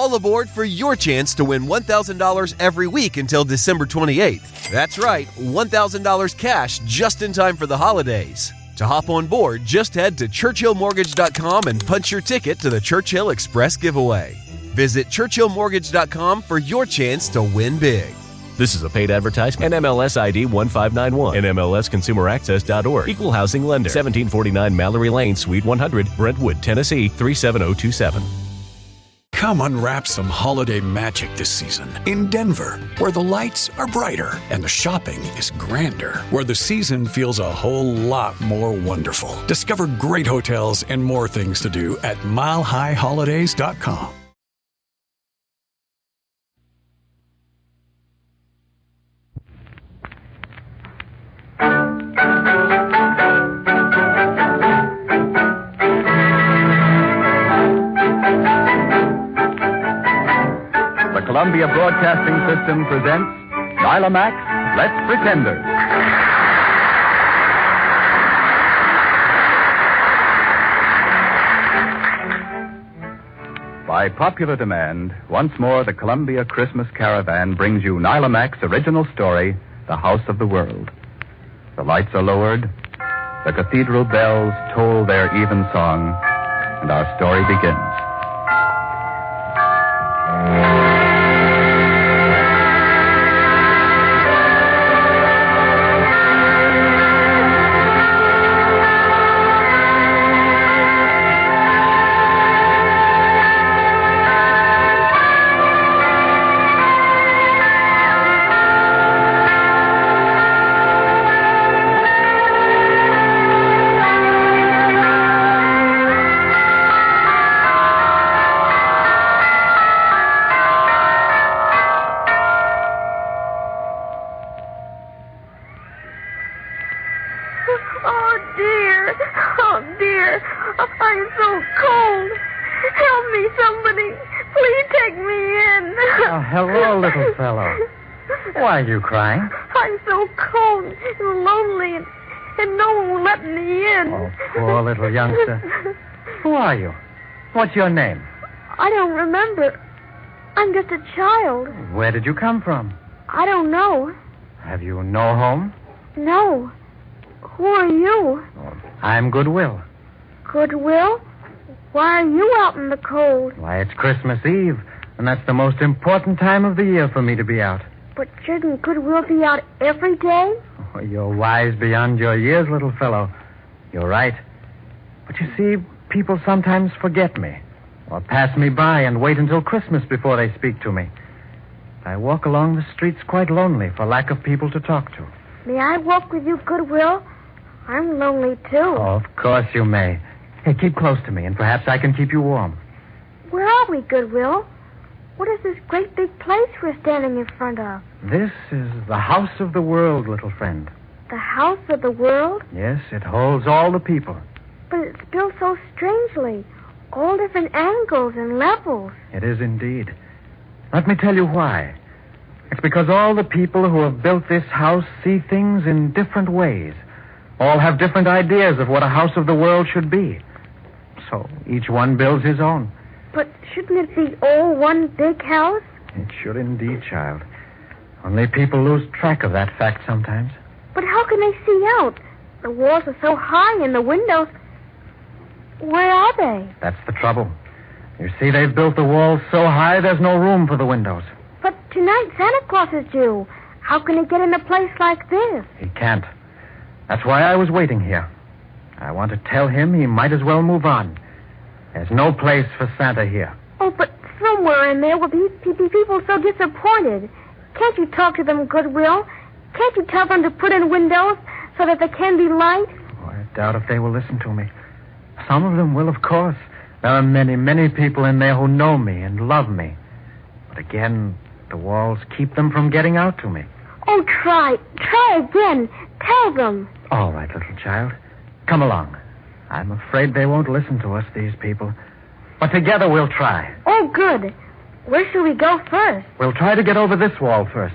all aboard for your chance to win $1,000 every week until December 28th. That's right, $1,000 cash just in time for the holidays. To hop on board, just head to ChurchillMortgage.com and punch your ticket to the Churchill Express giveaway. Visit ChurchillMortgage.com for your chance to win big. This is a paid advertisement. NMLS ID 1591. NMLSConsumerAccess.org. Equal housing lender. 1749 Mallory Lane, Suite 100, Brentwood, Tennessee 37027. Come unwrap some holiday magic this season in Denver, where the lights are brighter and the shopping is grander, where the season feels a whole lot more wonderful. Discover great hotels and more things to do at milehighholidays.com. The Columbia Broadcasting System presents Nyla Max, Let's Pretenders. By popular demand, once more the Columbia Christmas Caravan brings you Nyla Max's original story, The House of the World. The lights are lowered, the cathedral bells toll their even song, and our story begins. Oh, dear. I'm so cold. Help me, somebody. Please take me in. Oh, hello, little fellow. Why are you crying? I'm so cold and lonely, and no one will let me in. Oh, poor little youngster. Who are you? What's your name? I don't remember. I'm just a child. Where did you come from? I don't know. Have you no home? No. Who are you? Oh, I'm Goodwill. Goodwill? Why are you out in the cold? Why, it's Christmas Eve, and that's the most important time of the year for me to be out. But shouldn't Goodwill be out every day? Oh, you're wise beyond your years, little fellow. You're right. But you see, people sometimes forget me, or pass me by and wait until Christmas before they speak to me. I walk along the streets quite lonely for lack of people to talk to. May I walk with you, Goodwill? I'm lonely, too. Oh, of course you may. Hey, keep close to me, and perhaps I can keep you warm. Where are we, Goodwill? What is this great big place we're standing in front of? This is the House of the World, little friend. The House of the World? Yes, it holds all the people. But it's built so strangely. All different angles and levels. It is indeed. Let me tell you why. It's because all the people who have built this house see things in different ways. All have different ideas of what a house of the world should be. So each one builds his own. But shouldn't it be all one big house? It should indeed, child. Only people lose track of that fact sometimes. But how can they see out? The walls are so high and the windows... Where are they? That's the trouble. You see, they've built the walls so high there's no room for the windows. But tonight Santa Claus is due. How can he get in a place like this? He can't. That's why I was waiting here. I want to tell him he might as well move on. There's no place for Santa here. Oh, but somewhere in there will be people so disappointed. Can't you talk to them, Goodwill? Can't you tell them to put in windows so that there can be light? Oh, I doubt if they will listen to me. Some of them will, of course. There are many, many people in there who know me and love me. But again, the walls keep them from getting out to me. Oh, try again. Tell them. All right, little child. Come along. I'm afraid they won't listen to us, these people. But together we'll try. Oh, good. Where shall we go first? We'll try to get over this wall first.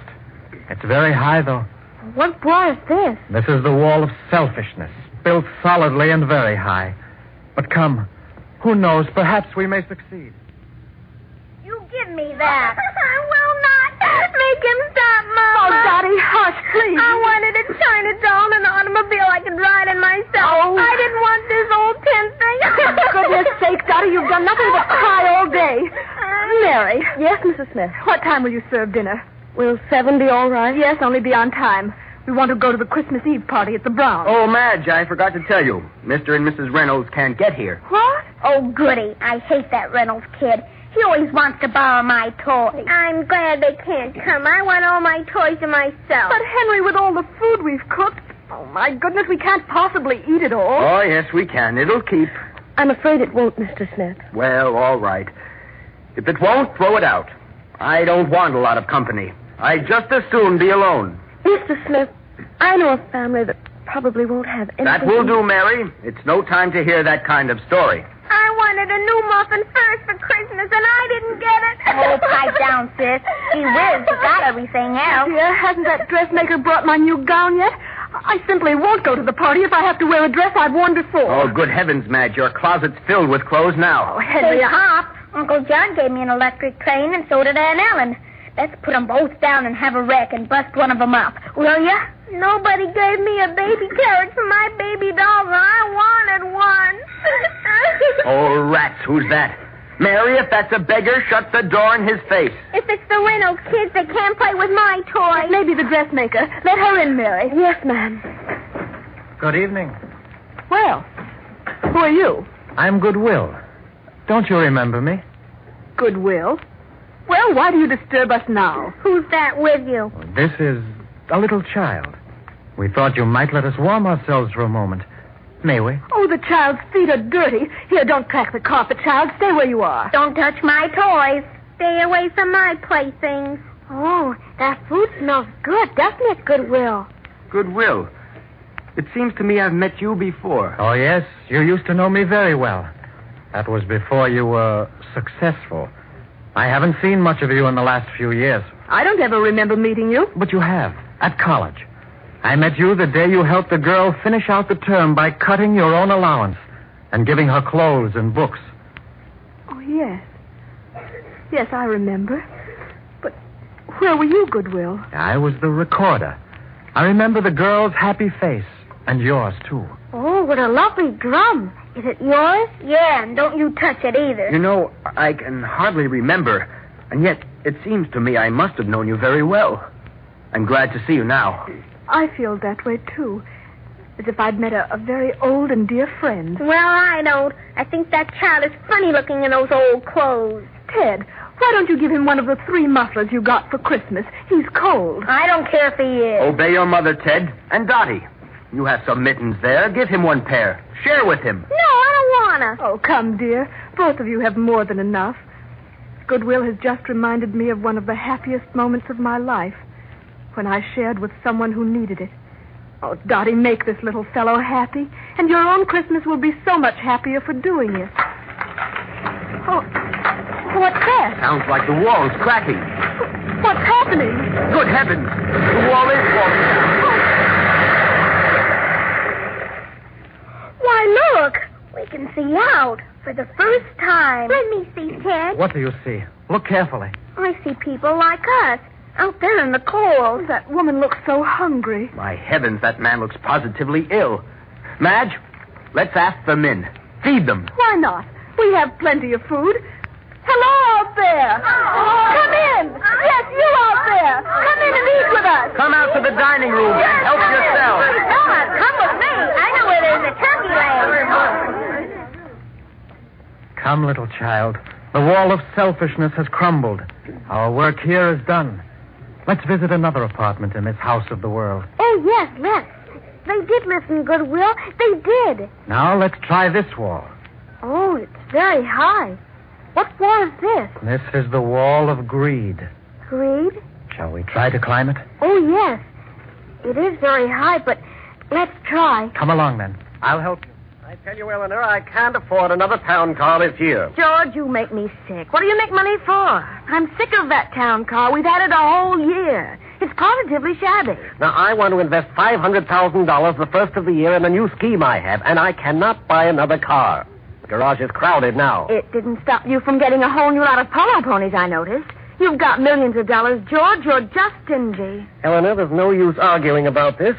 It's very high, though. What wall is this? This is the wall of selfishness, built solidly and very high. But come, who knows, perhaps we may succeed. You give me that. I will not. Make him stop, Mama. Oh, Dottie, hush, please. I wanted a China doll and an automobile I could ride in myself. Oh. I didn't want this old tin thing. For goodness sake, Dottie, you've done nothing but cry all day. Mary. Yes, Mrs. Smith. What time will you serve dinner? Will 7 be all right? Yes, only be on time. We want to go to the Christmas Eve party at the Browns. Oh, Madge, I forgot to tell you. Mr. and Mrs. Reynolds can't get here. What? Oh, goody. I hate that Reynolds kid. He always wants to borrow my toys. I'm glad they can't come. I want all my toys to myself. But, Henry, with all the food we've cooked, oh, my goodness, we can't possibly eat it all. Oh, yes, we can. It'll keep. I'm afraid it won't, Mr. Smith. Well, all right. If it won't, throw it out. I don't want a lot of company. I'd just as soon be alone. Mr. Smith, I know a family that probably won't have anything. That will do, Mary. It's no time to hear that kind of story. I wanted a new muffin first for Christmas, and I didn't get it. Oh, pipe down, sis. Gee whiz, you got everything else. Dear, hasn't that dressmaker brought my new gown yet? I simply won't go to the party if I have to wear a dress I've worn before. Oh, good heavens, Madge. Your closet's filled with clothes now. Oh, Henry, Hey, Pop, Uncle John gave me an electric train, and so did Aunt Ellen. Let's put them both down and have a wreck and bust one of them up. Will ya? Nobody gave me a baby carrot for my baby doll, and I wanted one. Oh, rats, who's that? Mary, if that's a beggar, shut the door in his face. If it's the Reynolds kids, they can't play with my toys. maybe the dressmaker. Let her in, Mary. Yes, ma'am. Good evening. Well, who are you? I'm Goodwill. Don't you remember me? Goodwill? Well, why do you disturb us now? Who's that with you? This is a little child. We thought you might let us warm ourselves for a moment. May we? Oh, the child's feet are dirty. Here, don't crack the carpet, child. Stay where you are. Don't touch my toys. Stay away from my playthings. Oh, that food smells good, doesn't it, Goodwill? Goodwill. It seems to me I've met you before. Oh, yes. You used to know me very well. That was before you were successful. I haven't seen much of you in the last few years. I don't ever remember meeting you. But you have, at college. I met you the day you helped a girl finish out the term by cutting your own allowance and giving her clothes and books. Oh, yes. Yes, I remember. But where were you, Goodwill? I was the recorder. I remember the girl's happy face, and yours, too. Oh, what a lovely drum. Is it yours? Yeah, and don't you touch it either. You know, I can hardly remember, and yet it seems to me I must have known you very well. I'm glad to see you now. I feel that way, too. As if I'd met a very old and dear friend. Well, I don't. I think that child is funny looking in those old clothes. Ted, why don't you give him one of the 3 mufflers you got for Christmas? He's cold. I don't care if he is. Obey your mother, Ted. And Dottie. You have some mittens there. Give him one pair. Share with him. No, I don't wanna. Oh, come, dear. Both of you have more than enough. Goodwill has just reminded me of one of the happiest moments of my life, when I shared with someone who needed it. Oh, Dottie, make this little fellow happy, and your own Christmas will be so much happier for doing it. Oh, what's that? Sounds like the wall's cracking. What's happening? Good heavens. The wall is falling down. Why, look. We can see out for the first time. Let me see, Ted. What do you see? Look carefully. I see people like us out there in the cold. That woman looks so hungry. My heavens, that man looks positively ill. Madge, let's ask them in. Feed them. Why not? We have plenty of food. Hello out there. Come in. Yes, you out there. Come in and eat with us. Come out to the dining room and help yourself. Come with me. I know where there's a turkey leg. Come, little child. The wall of selfishness has crumbled. Our work here is done. Let's visit another apartment in this house of the world. Oh, yes, let's. They did listen, Goodwill. They did. Now let's try this wall. Oh, it's very high. What wall is this? This is the wall of greed. Greed? Shall we try to climb it? Oh, yes. It is very high, but let's try. Come along, then. I'll help you. I tell you, Eleanor, I can't afford another town car this year. George, you make me sick. What do you make money for? I'm sick of that town car. We've had it a whole year. It's positively shabby. Now, I want to invest $500,000 the first of the year in a new scheme I have, and I cannot buy another car. The garage is crowded now. It didn't stop you from getting a whole new lot of polo ponies, I noticed. You've got millions of dollars, George. You're just stingy. Eleanor, there's no use arguing about this.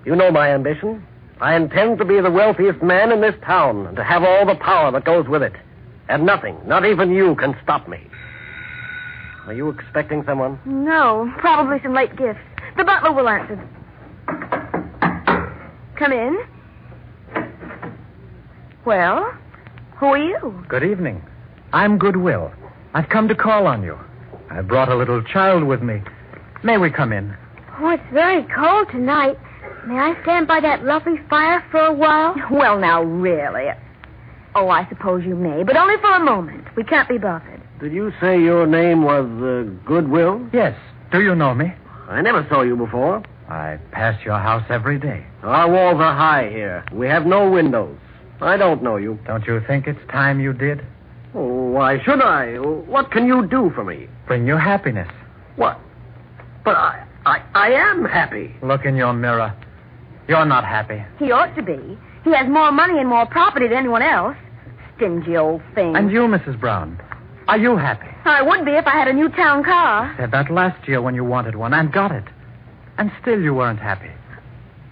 You know my ambition. I intend to be the wealthiest man in this town and to have all the power that goes with it. And nothing, not even you, can stop me. Are you expecting someone? No, probably some late gifts. The butler will answer. Come in. Well, who are you? Good evening. I'm Goodwill. I've come to call on you. I brought a little child with me. May we come in? Oh, it's very cold tonight. May I stand by that lovely fire for a while? Well, now, really. Oh, I suppose you may, but only for a moment. We can't be bothered. Did you say your name was Goodwill? Yes. Do you know me? I never saw you before. I pass your house every day. Our walls are high here. We have no windows. I don't know you. Don't you think it's time you did? Oh, why should I? What can you do for me? Bring you happiness. What? But I am happy. Look in your mirror. You're not happy. He ought to be. He has more money and more property than anyone else. Stingy old thing. And you, Mrs. Brown, are you happy? I would be if I had a new town car. Said that last year when you wanted one and got it. And still you weren't happy.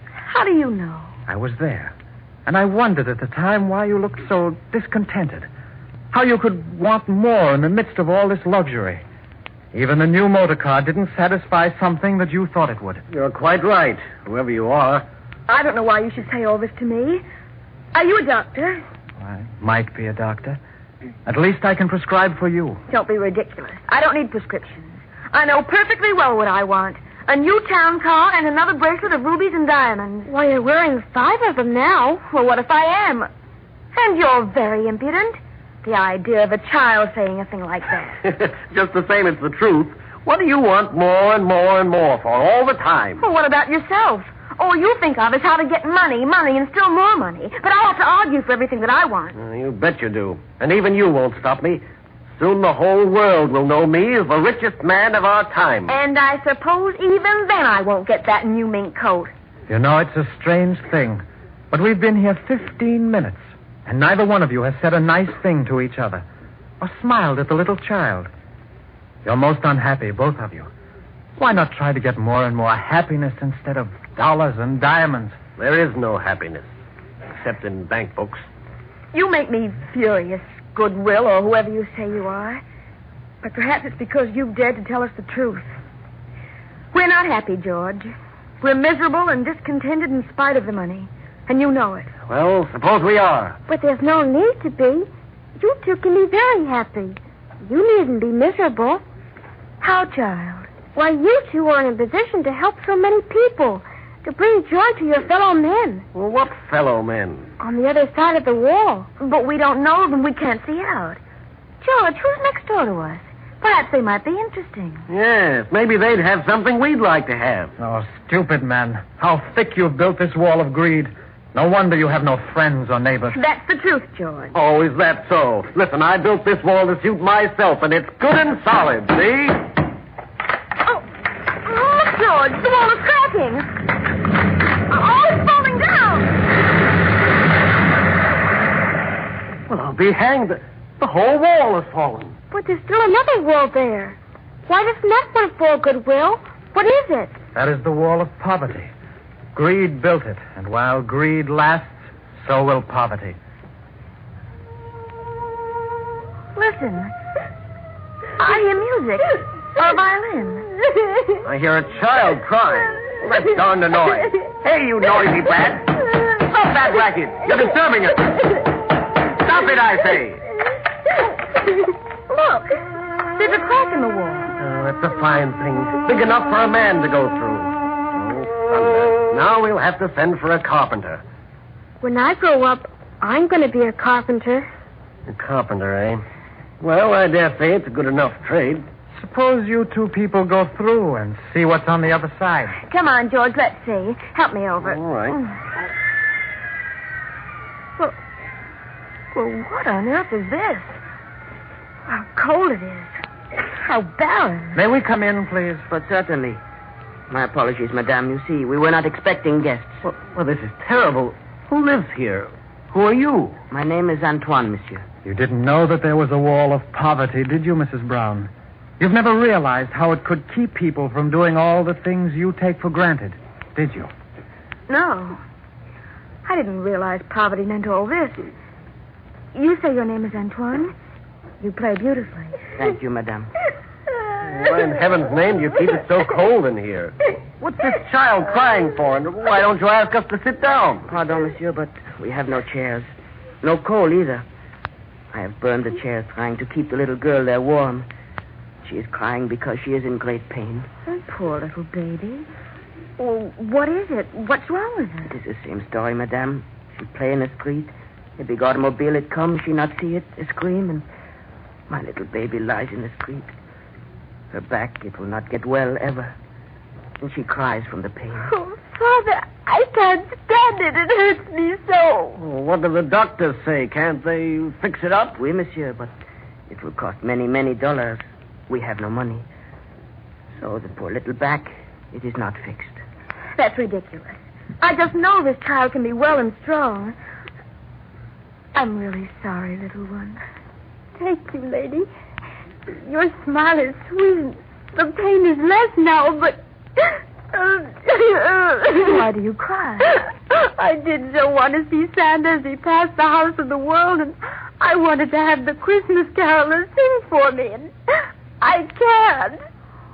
How do you know? I was there. And I wondered at the time why you looked so discontented. How you could want more in the midst of all this luxury. Even the new motor car didn't satisfy something that you thought it would. You're quite right, whoever you are. I don't know why you should say all this to me. Are you a doctor? I might be a doctor. At least I can prescribe for you. Don't be ridiculous. I don't need prescriptions. I know perfectly well what I want. A new town car and another bracelet of rubies and diamonds. Why, you're wearing 5 of them now. Well, what if I am? And you're very impudent. The idea of a child saying a thing like that. Just the same, it's the truth. What do you want more and more and more for all the time? Well, what about yourself? All you think of is how to get money, and still more money. But I have to argue for everything that I want. You bet you do. And even you won't stop me. Soon the whole world will know me as the richest man of our time. And I suppose even then I won't get that new mink coat. You know, it's a strange thing. But we've been here 15 minutes, and neither one of you has said a nice thing to each other or smiled at the little child. You're most unhappy, both of you. Why not try to get more and more happiness instead of dollars and diamonds? There is no happiness, except in bank books. You make me furious, Goodwill, or whoever you say you are. But perhaps it's because you've dared to tell us the truth. We're not happy, George. We're miserable and discontented in spite of the money. And you know it. Well, suppose we are. But there's no need to be. You two can be very happy. You needn't be miserable. How, child? Why, you two are in a position to help so many people, to bring joy to your fellow men. Well, what fellow men? On the other side of the wall. But we don't know them. We can't see out. George, who's next door to us? Perhaps they might be interesting. Yes, maybe they'd have something we'd like to have. Oh, stupid man. How thick you've built this wall of greed. No wonder you have no friends or neighbors. That's the truth, George. Oh, is that so? Listen, I built this wall to suit myself, and it's good and solid, see? Oh, look, George, the wall is cracking. Oh, it's falling down. Well, I'll be hanged. The whole wall has fallen. But there's still another wall there. Why doesn't that one fall, Goodwill? What is it? That is the wall of poverty. Greed built it, and while greed lasts, so will poverty. Listen. I hear music. Or a violin. I hear a child crying. Let's darn the noise. Hey, you noisy brat. Stop that racket. You're disturbing us. Stop it, I say. Look. There's a crack in the wall. Oh, that's a fine thing. Big enough for a man to go through. Oh, thunder. Now we'll have to send for a carpenter. When I grow up, I'm going to be a carpenter. A carpenter, eh? Well, I dare say it's a good enough trade. Suppose you two people go through and see what's on the other side. Come on, George, let's see. Help me over. All right. Well, what on earth is this? How cold it is. How barren. May we come in, please? But certainly. My apologies, madame. You see, we were not expecting guests. Well, this is terrible. Who lives here? Who are you? My name is Antoine, monsieur. You didn't know that there was a wall of poverty, did you, Mrs. Brown? You've never realized how it could keep people from doing all the things you take for granted, did you? No. I didn't realize poverty meant all this. You say your name is Antoine? You play beautifully. Thank you, madame. Why in heaven's name do you keep it so cold in here? What's this child crying for? And why don't you ask us to sit down? Pardon, monsieur, but we have no chairs. No coal either. I have burned the chairs trying to keep the little girl there warm. She is crying because she is in great pain. Oh, poor little baby. Well, what is it? What's wrong with her? It is the same story, madame. She play in the street. A big automobile, it comes. She not see it. A scream, and my little baby lies in the street. Her back, it will not get well, ever. And she cries from the pain. Oh, Father, I can't stand it. It hurts me so. Well, what do the doctors say? Can't they fix it up? Oui, monsieur, but it will cost many, many dollars. We have no money. So the poor little back, it is not fixed. That's ridiculous. I just know this child can be well and strong. I'm really sorry, little one. Thank you, lady. Your smile is sweet. The pain is less now, but... Why do you cry? I did so want to see Santa as he passed the house of the world, and I wanted to have the Christmas carolers sing for me, and I can't.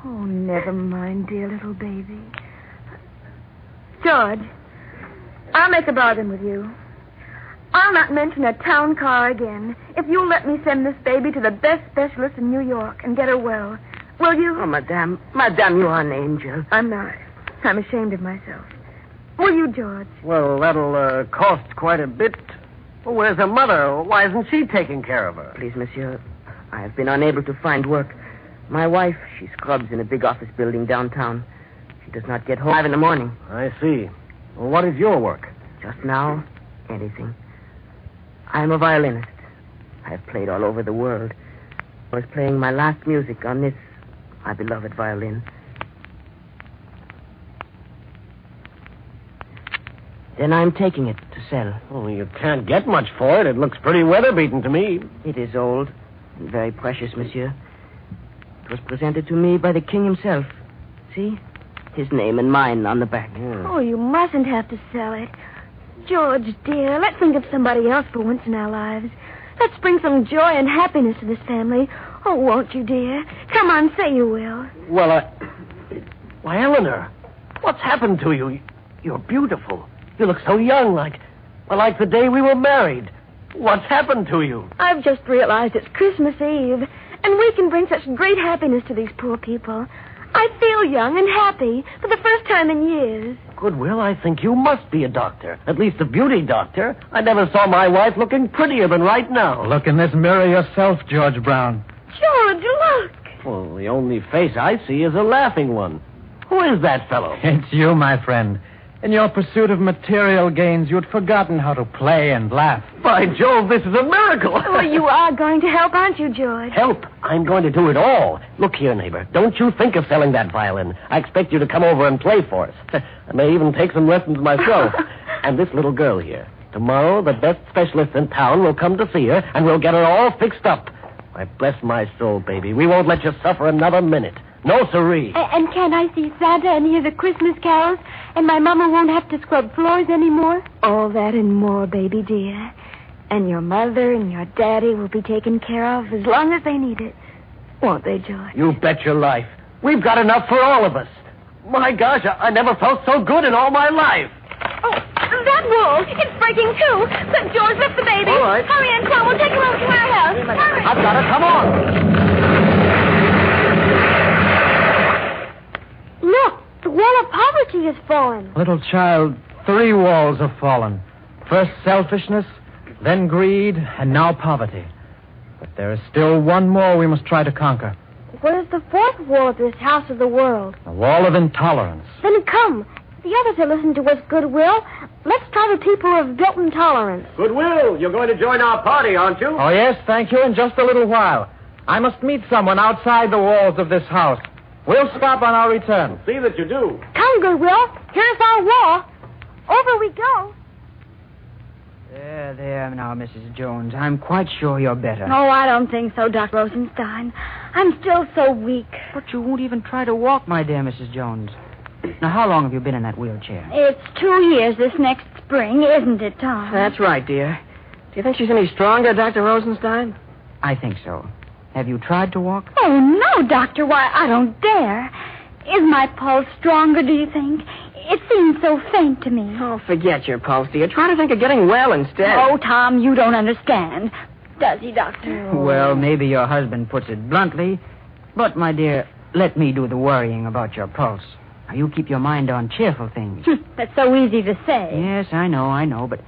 Oh, never mind, dear little baby. George, I'll make a bargain with you. I'll not mention a town car again if you'll let me send this baby to the best specialist in New York and get her well. Will you? Oh, madame. Madame, you are an angel. I'm not. I'm ashamed of myself. Will you, George? Well, that'll cost quite a bit. Well, where's her mother? Why isn't she taking care of her? Please, monsieur, I have been unable to find work. My wife, she scrubs in a big office building downtown. She does not get home 5 a.m. I see. Well, what is your work? Just now, anything. I am a violinist. I have played all over the world. I was playing my last music on this, my beloved violin. Then I'm taking it to sell. Oh, you can't get much for it. It looks pretty weather-beaten to me. It is old and very precious, monsieur. It was presented to me by the king himself. See? His name and mine on the back. Oh, you mustn't have to sell it. George, dear, let's think of somebody else for once in our lives. Let's bring some joy and happiness to this family. Oh, won't you, dear? Come on, say you will. Well, why, Eleanor, what's happened to you? You're beautiful. You look so young, like the day we were married. What's happened to you? I've just realized it's Christmas Eve, and we can bring such great happiness to these poor people. I feel young and happy for the first time in years. Goodwill, I think you must be a doctor. At least a beauty doctor. I never saw my wife looking prettier than right now. Look in this mirror yourself, George Brown. George, look. Well, the only face I see is a laughing one. Who is that fellow? It's you, my friend. In your pursuit of material gains, you'd forgotten how to play and laugh. By Jove, this is a miracle. Well, you are going to help, aren't you, George? Help? I'm going to do it all. Look here, neighbor. Don't you think of selling that violin. I expect you to come over and play for us. I may even take some lessons myself. And this little girl here. Tomorrow, the best specialist in town will come to see her, and we'll get her all fixed up. Why, bless my soul, baby. We won't let you suffer another minute. No, siree. And can I see Santa and hear the Christmas carols? And my mama won't have to scrub floors anymore? All that and more, baby dear. And your mother and your daddy will be taken care of as long as they need it. Won't they, George? You bet your life. We've got enough for all of us. My gosh, I never felt so good in all my life. Oh, that wall. It's breaking, too. But George, lift the baby. All right. Hurry, Antoine. We'll take him over to our house. Hurry. I've got it. Come on. Look, the wall of poverty has fallen. Little child, 3 walls have fallen. First selfishness, then greed, and now poverty. But there is still one more we must try to conquer. What is the 4th wall of this house of the world? A wall of intolerance. Then come. The others have listened to us, Goodwill. Let's try the people who have built intolerance. Goodwill, you're going to join our party, aren't you? Oh, yes, thank you, in just a little while. I must meet someone outside the walls of this house. We'll stop on our return. See that you do. Come, Goodwill. Here's our wall. Over we go. There now, Mrs. Jones. I'm quite sure you're better. Oh, I don't think so, Dr. Rosenstein. I'm still so weak. But you won't even try to walk, my dear Mrs. Jones. Now, how long have you been in that wheelchair? It's 2 years this next spring, isn't it, Tom? That's right, dear. Do you think she's any stronger, Dr. Rosenstein? I think so. Have you tried to walk? Oh, no, Doctor. Why, I don't dare. Is my pulse stronger, do you think? It seems so faint to me. Oh, forget your pulse, dear. Try to think of getting well instead. Oh, Tom, you don't understand. Does he, Doctor? Well, maybe your husband puts it bluntly. But, my dear, let me do the worrying about your pulse. Now, you keep your mind on cheerful things. That's so easy to say. Yes, I know. But,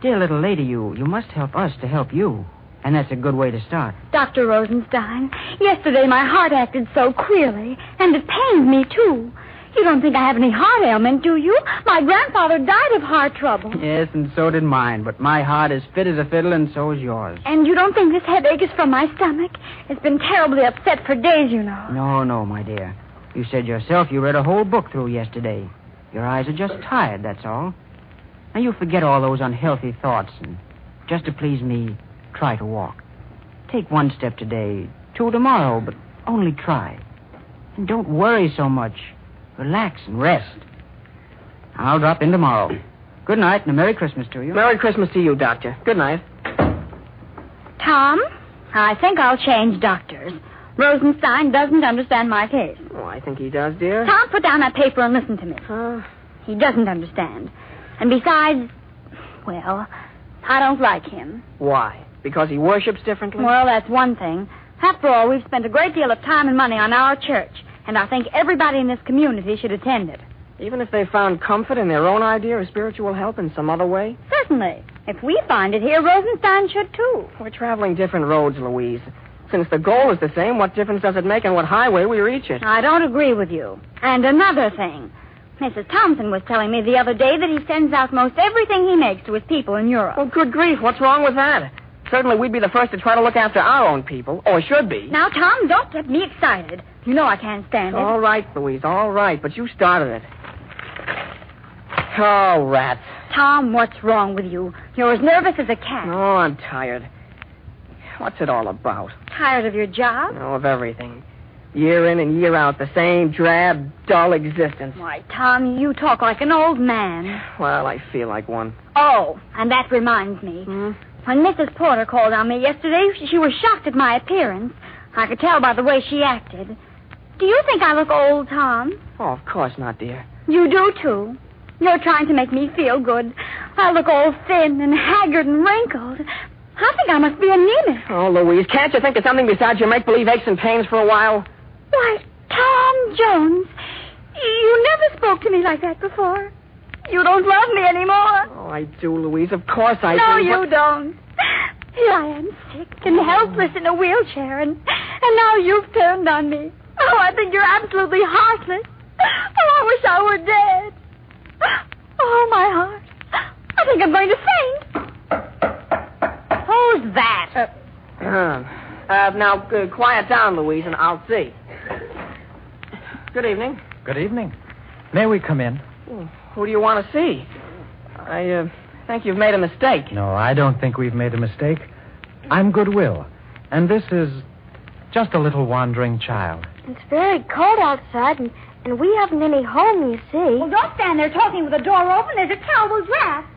dear little lady, you must help us to help you. And that's a good way to start. Dr. Rosenstein, yesterday my heart acted so queerly, and it pained me, too. You don't think I have any heart ailment, do you? My grandfather died of heart trouble. Yes, and so did mine. But my heart is fit as a fiddle, and so is yours. And you don't think this headache is from my stomach? It's been terribly upset for days, you know. No, my dear. You said yourself you read a whole book through yesterday. Your eyes are just tired, that's all. Now, you forget all those unhealthy thoughts, and just to please me, try to walk. Take 1 step today, 2 tomorrow, but only try. And don't worry so much. Relax and rest. I'll drop in tomorrow. Good night and a Merry Christmas to you. Merry Christmas to you, Doctor. Good night. Tom, I think I'll change doctors. Rosenstein doesn't understand my case. Oh, I think he does, dear. Tom, put down that paper and listen to me. He doesn't understand. And besides, well, I don't like him. Why? Because he worships differently? Well, that's one thing. After all, we've spent a great deal of time and money on our church, and I think everybody in this community should attend it. Even if they found comfort in their own idea of spiritual help in some other way? Certainly. If we find it here, Rosenstein should, too. We're traveling different roads, Louise. Since the goal is the same, what difference does it make on what highway we reach it? I don't agree with you. And another thing. Mrs. Thompson was telling me the other day that he sends out most everything he makes to his people in Europe. Well, good grief. What's wrong with that? Certainly we'd be the first to try to look after our own people, or should be. Now, Tom, don't get me excited. You know I can't stand it. All right, Louise, all right, but you started it. Oh, rats. Tom, what's wrong with you? You're as nervous as a cat. Oh, I'm tired. What's it all about? Tired of your job? No, of everything. Year in and year out, the same drab, dull existence. Why, Tom, you talk like an old man. Well, I feel like one. Oh, and that reminds me. When Mrs. Porter called on me yesterday, she was shocked at my appearance. I could tell by the way she acted. Do you think I look old, Tom? Oh, of course not, dear. You do, too. You're trying to make me feel good. I look all thin and haggard and wrinkled. I think I must be anemic. Oh, Louise, can't you think of something besides your make-believe aches and pains for a while? Why, Tom Jones, you never spoke to me like that before. You don't love me anymore. Oh, I do, Louise. Of course I do. No, you don't. Here I am, sick and helpless in a wheelchair, and now you've turned on me. Oh, I think you're absolutely heartless. Oh, I wish I were dead. Oh, my heart. I think I'm going to faint. Who's that? Now, quiet down, Louise, and I'll see. Good evening. Good evening. May we come in? Who do you want to see? I think you've made a mistake. No, I don't think we've made a mistake. I'm Goodwill, and this is just a little wandering child. It's very cold outside, and we haven't any home, you see. Well, don't stand there talking with the door open. There's a terrible draft.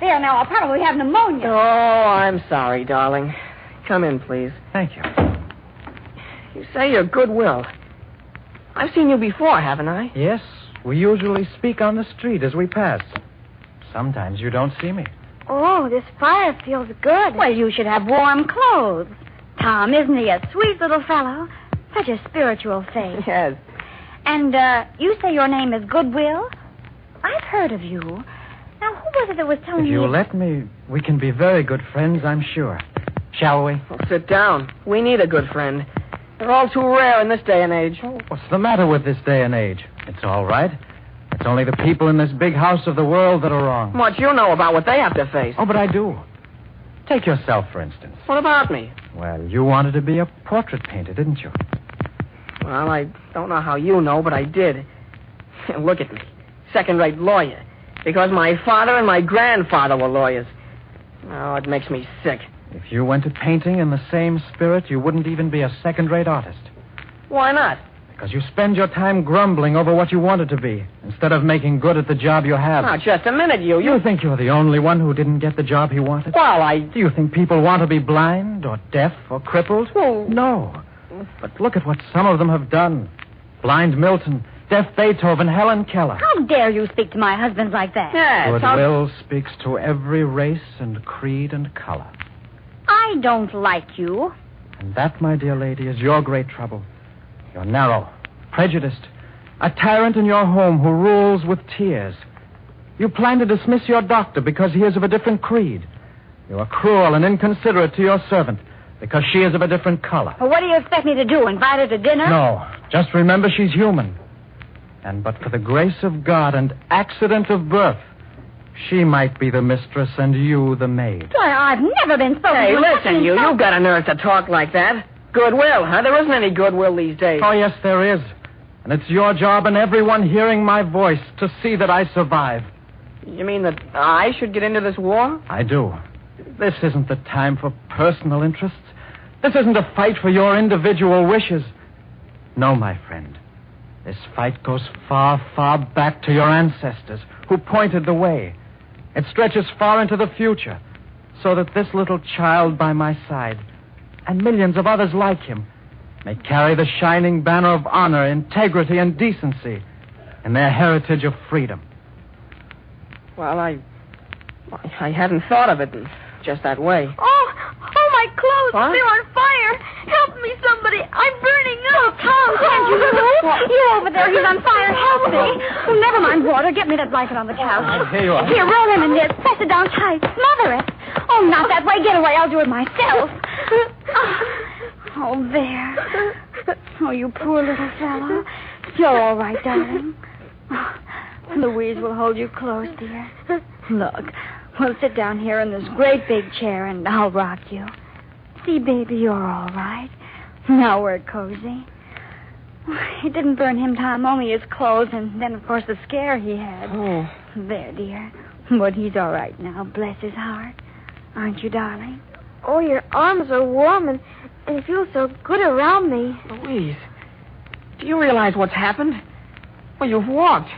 There, now, I'll probably have pneumonia. Oh, I'm sorry, darling. Come in, please. Thank you. You say you're Goodwill. I've seen you before, haven't I? Yes, we usually speak on the street as we pass. Sometimes you don't see me. Oh, this fire feels good. Well, you should have warm clothes. Tom, isn't he a sweet little fellow? Such a spiritual face. Yes. And you say your name is Goodwill? I've heard of you. Now, who was it that was telling me... If you let me, we can be very good friends, I'm sure. Shall we? Well, sit down. We need a good friend. They're all too rare in this day and age. What's the matter with this day and age? It's all right. It's only the people in this big house of the world that are wrong. What you know about what they have to face? Oh, but I do. Take yourself, for instance. What about me? Well, you wanted to be a portrait painter, didn't you? Well, I don't know how you know, but I did. Look at me. Second-rate lawyer. Because my father and my grandfather were lawyers. Oh, it makes me sick. If you went to painting in the same spirit, you wouldn't even be a second-rate artist. Why not? Because you spend your time grumbling over what you wanted to be, instead of making good at the job you have. Now, just a minute, you. You think you're the only one who didn't get the job he wanted? Well, Do you think people want to be blind, or deaf, or crippled? Well... No. But look at what some of them have done. Blind Milton, deaf Beethoven, Helen Keller. How dare you speak to my husband like that? Yes, Goodwill speaks to every race and creed and color. I don't like you. And that, my dear lady, is your great trouble. You're narrow, prejudiced, a tyrant in your home who rules with tears. You plan to dismiss your doctor because he is of a different creed. You are cruel and inconsiderate to your servant because she is of a different color. Well, what do you expect me to do, invite her to dinner? No, just remember she's human. And but for the grace of God and accident of birth, she might be the mistress and you the maid. I've never been spoken Hey, to. listen, you. You've got a nerve to talk like that. Goodwill, huh? There isn't any goodwill these days. Oh, yes, there is. And it's your job and everyone hearing my voice to see that I survive. You mean that I should get into this war? I do. This isn't the time for personal interests. This isn't a fight for your individual wishes. No, my friend. This fight goes far, far back to your ancestors who pointed the way. It stretches far into the future so that this little child by my side and millions of others like him may carry the shining banner of honor, integrity, and decency in their heritage of freedom. Well, I hadn't thought of it just that way. Oh, my clothes. What? They're on fire. Help me, somebody. I'm burning up. Tom, can't you move? You're over there. He's on fire. Help me. Oh, never mind water. Get me that blanket on the couch. Here you are. Here, roll him in this. Press it down tight. Smother it. Oh, not that way. Get away. I'll do it myself. Oh, there. Oh, you poor little fellow. You're all right, darling. Oh, Louise will hold you close, dear. Look, we'll sit down here in this great big chair, and I'll rock you. See, baby, you're all right. Now we're cozy. It didn't burn him, Tom, only his clothes, and then, of course, the scare he had. Oh. There, dear. But he's all right now, bless his heart. Aren't you, darling? Oh, your arms are warm, and it feels so good around me. Louise, do you realize what's happened? Well, you've walked.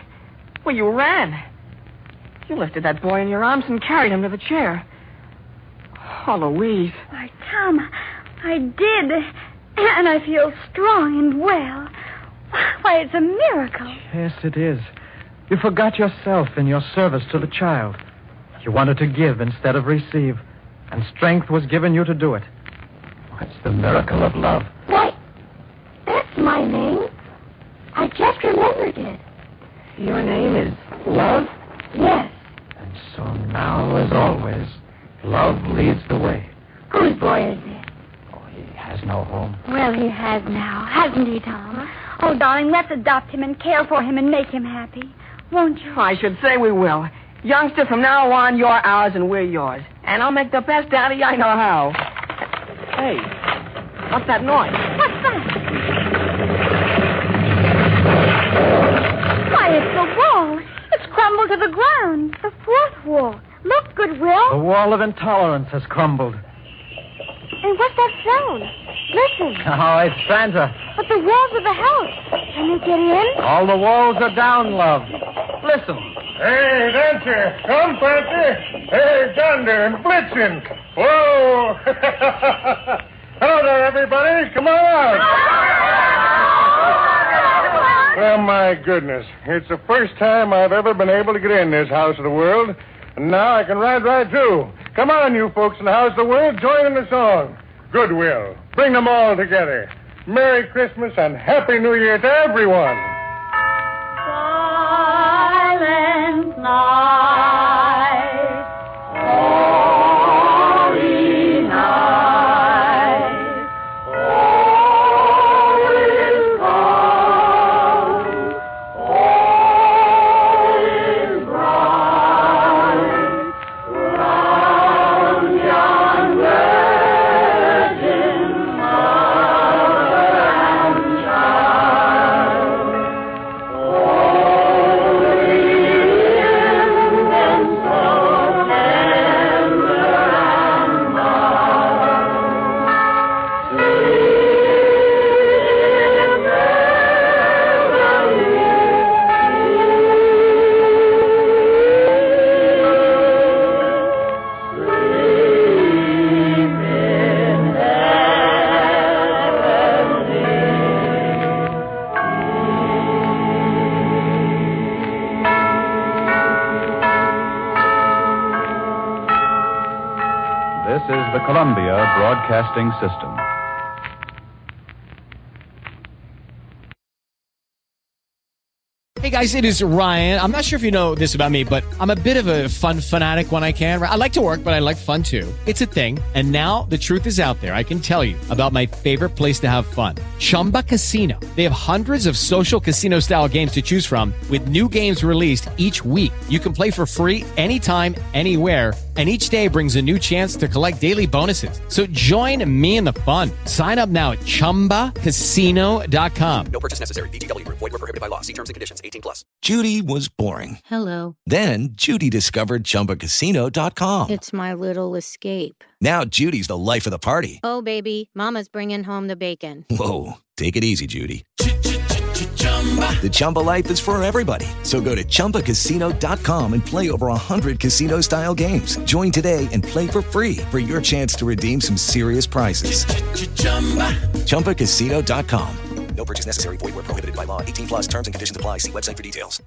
Well, you ran. You lifted that boy in your arms and carried him to the chair. Oh, Louise. Why, Tom, I did. And I feel strong and well. Why, it's a miracle. Yes, it is. You forgot yourself in your service to the child. You wanted to give instead of receive, and strength was given you to do it. It's the miracle of love. Why, that's my name. I just remembered it. Your name is Love? Yes. And so now, as always, love leads the way. Whose boy is it? Oh, he has no home. Well, he has now, hasn't he, Tom? Oh, darling, let's adopt him and care for him and make him happy. Won't you? I should say we will. Youngster, from now on, you're ours and we're yours. And I'll make the best daddy I know how. Hey, what's that noise? What's that? Why, it's the wall. It's crumbled to the ground. The fourth wall. Look, Goodwill. The wall of intolerance has crumbled. And what's that sound? Listen. Oh, it's Santa. But the walls of the house. Can you get in? All the walls are down, love. Listen. Hey, Dancer, come, Fancy. Hey, Thunder and Blitzen. Whoa. Hello there, everybody. Come on out. Oh, my goodness. It's the first time I've ever been able to get in this House of the World. And now I can ride right through. Come on, you folks in the House of the World. Join in the song. Goodwill. Bring them all together. Merry Christmas and Happy New Year to everyone. Silent night, holy night, all is calm, all is bright, round yon virgin mother and child. Holy Columbia Broadcasting System. Hey guys, it is Ryan. I'm not sure if you know this about me, but I'm a bit of a fun fanatic when I can. I like to work, but I like fun too. It's a thing. And now the truth is out there. I can tell you about my favorite place to have fun. Chumba Casino. They have hundreds of social casino style games to choose from with new games released each week. You can play for free anytime, anywhere. And each day brings a new chance to collect daily bonuses. So join me in the fun. Sign up now at ChumbaCasino.com. No purchase necessary. VGW. Void where prohibited by law. See terms and conditions. 18+. Judy was boring. Hello. Then Judy discovered ChumbaCasino.com. It's my little escape. Now Judy's the life of the party. Oh, baby, mama's bringing home the bacon. Whoa, take it easy, Judy. The Chumba life is for everybody. So go to ChumbaCasino.com and play over 100 casino-style games. Join today and play for free for your chance to redeem some serious prizes. ChumbaCasino.com. No purchase necessary. Void where prohibited by law. 18+. Terms and conditions apply. See website for details.